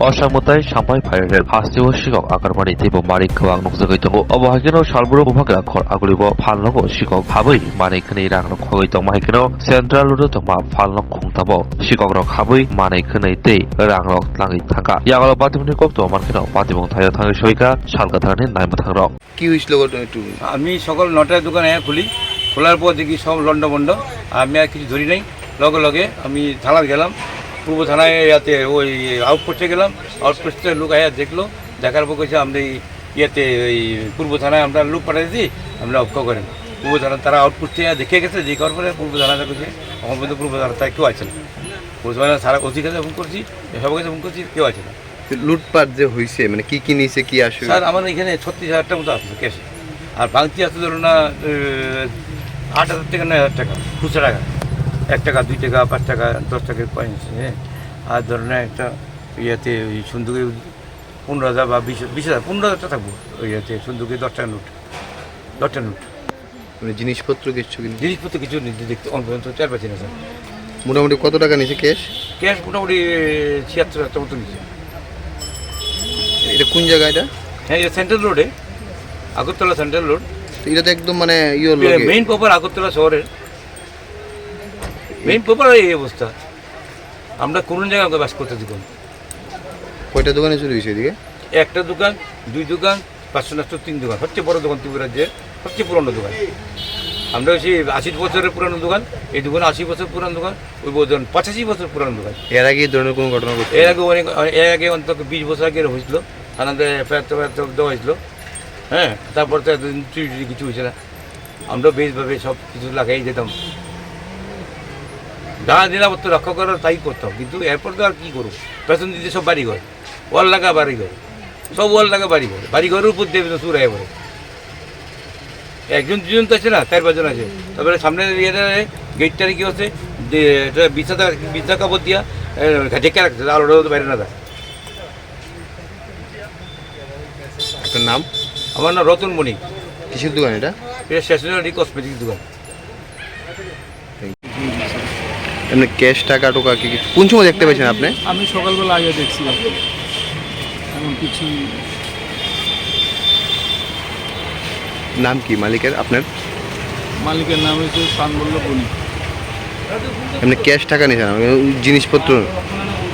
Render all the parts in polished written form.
어샤무타이 샴파이 파이를 하스티오 시각 아까르마니 대보 마리 그왕 농사가 있던고 어버하기노 살부로 부파가 걸 아그리고 팔로고 시각 하브이 마니 그네이랑 코가 있던 마이크노 센트럴로 동마 팔로 콩타보 시각으로 하브이 마니 그네이테 랑로 랑이 타가 야가로 바티문이 꼽도 마르키노 바티봉 타요 타요 쇼이가 살가 타는 나이모 타그로 কি হয়েছিল ঘটনা একটু? আমি সকাল 9টায় দোকানে খুলি, খোলার পর দেখি সব লন্ডভন্ড। আমি আর কিছু ধরি নাই, লগে লগে আমি থানায় গেলাম, পূর্ব থানায় ইয়াতে ওই আউটপোস্টে গেলাম। আউটপোস্টে লোক আয়া দেখলো, দেখার পর কইছে আমরা ইয়েতে ওই পূর্ব থানায় আমরা লোক পাঠাইছি, আমরা অক্ষ করেন। পূর্ব থানা তারা আউটপোস্টে দেখে গেছে, যে করার পরে পূর্ব থানাতে কইছে আমার মধ্যে পূর্ব থানা তাই কেউ আছে না। পূর্ব থানা সারা অধিক কাছে ফোন করছি, সবার কাছে ফোন করছি, কেউ আছে না। লুটপাট যে হয়েছে মানে কি কি নিয়েছে কি আসে? স্যার আমার এখানে 36,000 মতো আসছে ক্যাশে, আর বাংতি আসতে ধরুন না 8,000 থেকে 9,000 টাকা খুচরা টাকা, 1 টাকা 2 টাকা 5 টাকা 10 টাকার কয়েন আছে। হ্যাঁ, আর ধরুন একটা ইয়েতে ওই সন্দুকে 15,000 বা 20,000 15,000 থাকবো ওই ইয়েতে সন্দুকে 10 টাকা নোট, 10 টাকা নোট। মানে জিনিসপত্র কিছু কিনে? জিনিসপত্র কিছু নিতে দেখতে অন্তত 4-5 দিন আছে। মোটামুটি কত টাকা নিয়েছে ক্যাশ? ক্যাশ মোটামুটি 76,000 মতো নিচ্ছে। এটা কোন জায়গা এটা? হ্যাঁ, এটা সেন্ট্রাল রোডে, আগরতলা সেন্ট্রাল রোড। এটা তো একদম মানে মেইন প্রপার আগরতলা শহরের মেইন প্রপার এই অবস্থা। আমরা কোন জায়গায় বাস করতে দিব? কয়টা দোকানে চুরি হয়েছে এদিকে? একটা দোকান, 2 দোকান, 500 নষ্ট 3 দোকান, সবচেয়ে বড় দোকান ত্রিপুরা রাজ্যের সবচেয়ে পুরনো দোকান। আমরা হচ্ছে 80 বছরের পুরানো দোকান, এই দোকান 80 বছর পুরানো দোকান, ওই দোকান 85 বছর পুরানো দোকান। এর আগে এই ধরনের কোনো ঘটনা ঘটছে? এর আগে অন্তত 20 বছর আগে হয়েছিল, থানাতে এফআইআর দেওয়া হয়েছিল। হ্যাঁ, তারপর তো এতদিন চুরি কিছু হয়েছে না। আমরা বেশভাবে সব কিছু লাগাই যেতাম, যা নিরাপত্তা রক্ষা করার তাই করতাম। কিন্তু এরপর তো আর কী করবো, পেছন দিতে সব বাড়িঘর, ওয়াল লাগা বাড়িঘর, সব ওয়াল লাগা বাড়িঘর, বাড়িঘরের উপর দেবে চুর আয় পড়ে। 1-2 জন তো আছে না, 4-5 জন আছে। তারপরে সামনের ইয়েটা গেটটারে কী হচ্ছে, বিছনা কাপড় দিয়া ঢেকে রাখছে, আর ওটা তো বাইরে না যায়। আপনার নাম? আমার নাম রতন মণি। কিসের দোকান এটা? এটা স্টেশনারি কসমেটিক দোকান। এমনি ক্যাশ টাকা টোকা কি কোন সময় দেখতে পেয়েছেন আপনি? আমি সকালবেলা আগে দেখছি, এমন কিছু। নাম কি মালিকের আপনার? মালিকের নাম হচ্ছে প্রাণবল্ল বণিক। এমনি ক্যাশ টাকা নিয়েছেন জিনিসপত্র?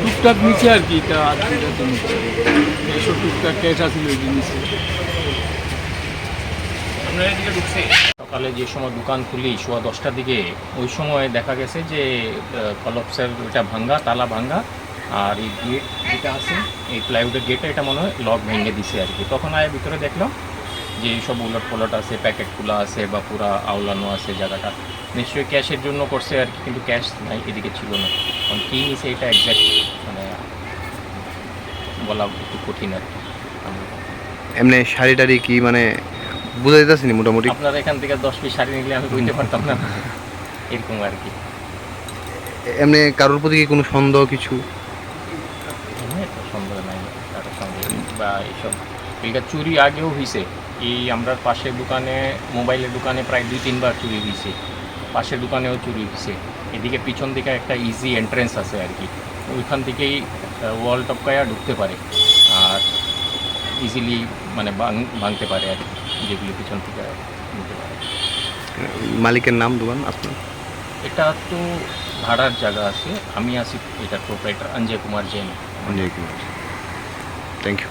টুকটাক নিচে আর কি, এটা এসব টুকটাক ক্যাশ আছে ওই জিনিসে। সকালে যে সময় দোকান খুলি সোয়া 10টার দিকে, ওই সময় দেখা গেছে যে কলপসের ওইটা ভাঙ্গা, তালা ভাঙ্গা, আর এই গেট যেটা আছে এই প্লাইউডের গেটটা এটা মনে হয় লক ভেঙে দিছে আর কি। তখন আয় ভিতরে দেখলাম যে এইসব উলট পলট আছে, প্যাকেটগুলো আছে বা পুরা আওলানো আছে জায়গাটা। নিশ্চয়ই ক্যাশের জন্য করছে আর কি, কিন্তু ক্যাশ নাই এদিকে ছিল না। কারণ কী নিছে এটা একজ্যাক্ট মানে বলা একটু কঠিন আর কি। এমনি শাড়ি টাড়ি কি মানে বোঝা যেতেছে নি মোটামুটি? আপনার এখান থেকে 10 পিস শাড়ি নিলে আমি বুঝতে পারতাম না, এরকম আর কি। এমনি কারোর প্রতি কি কোনো সন্দেহ কিছু? সন্দেহ নাই কারোর সন্দেহ বা এইসব। এটা চুরি আগেও হয়েছে, এই আমরা পাশের দোকানে, মোবাইলের দোকানে প্রায় 2-3 বার চুরি হয়েছে, পাশের দোকানেও চুরি হয়েছে। এদিকে পিছন দিকে একটা ইজি এন্ট্রেন্স আছে আর কি, ওইখান থেকেই ওয়াল টপকায়া ঢুকতে পারে আর ইজিলি মানে ভাঙতে পারে আর কি, যেগুলি পিছন থেকে ঢুকতে পারে। মালিকের নাম দোকান আপনার? এটা তো ভাড়ার জায়গা আছে, আমি আছি এটার proprietor Anjay Kumar Jain. Thank you.